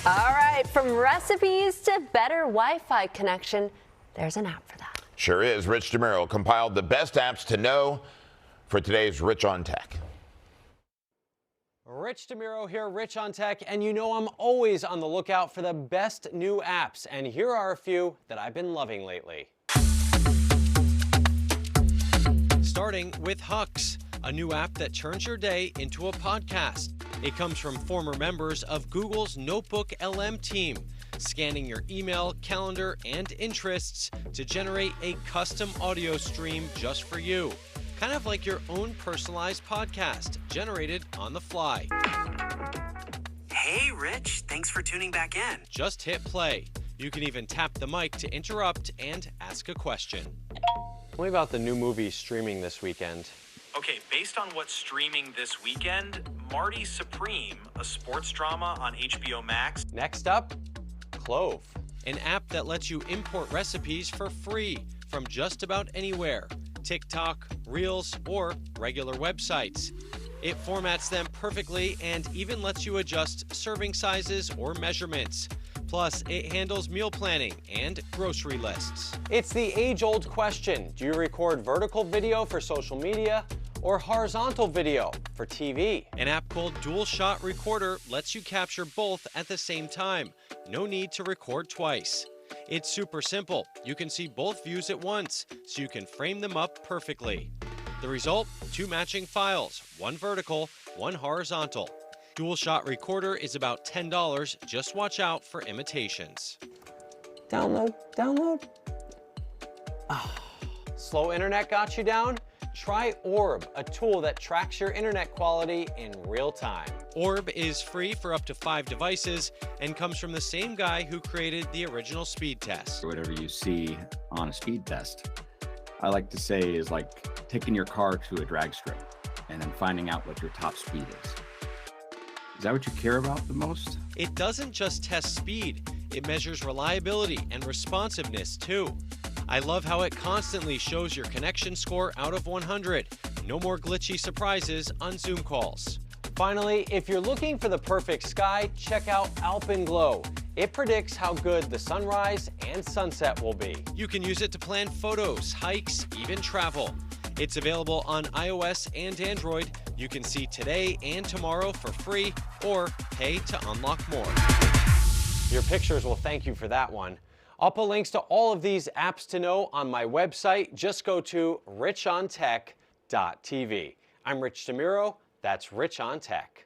All right, from recipes to better Wi-Fi connection, there's an app for that. Sure is. Rich DeMuro compiled the best apps to know for today's Rich on Tech. Rich DeMuro here, Rich on Tech, and you know I'm always on the lookout for the best new apps, and here are a few that I've been loving lately. Starting with Hux, a new app that turns your day into a podcast. It comes from former members of Google's Notebook LM team, scanning your email, calendar, and interests to generate a custom audio stream just for you. Kind of like your own personalized podcast, generated on the fly. Hey, Rich. Thanks for tuning back in. Just hit play. You can even tap the mic to interrupt and ask a question. Tell me about the new movie streaming this weekend. Okay, based on what's streaming this weekend, Marty Supreme, a sports drama on HBO Max. Next up, Clove, an app that lets you import recipes for free from just about anywhere. TikTok, Reels, or regular websites. It formats them perfectly and even lets you adjust serving sizes or measurements. Plus, it handles meal planning and grocery lists. It's the age-old question. Do you record vertical video for social media or horizontal video for TV? An app called Dual Shot Recorder lets you capture both at the same time. No need to record twice. It's super simple. You can see both views at once, so you can frame them up perfectly. The result? 2 matching files, one vertical, one horizontal. Dual Shot Recorder is about $10. Just watch out for imitations. Download. Slow internet got you down? Try Orb, a tool that tracks your internet quality in real time. Orb is free for up to 5 devices and comes from the same guy who created the original speed test. Whatever you see on a speed test, I like to say is like taking your car to a drag strip and then finding out what your top speed is. Is that what you care about the most? It doesn't just test speed, it measures reliability and responsiveness too. I love how it constantly shows your connection score out of 100. No more glitchy surprises on Zoom calls. Finally, if you're looking for the perfect sky, check out Alpenglow. It predicts how good the sunrise and sunset will be. You can use it to plan photos, hikes, even travel. It's available on iOS and Android. You can see today and tomorrow for free or pay to unlock more. Your pictures will thank you for that one. I'll put links to all of these apps to know on my website. Just go to richontech.tv. I'm Rich DeMuro. That's Rich on Tech.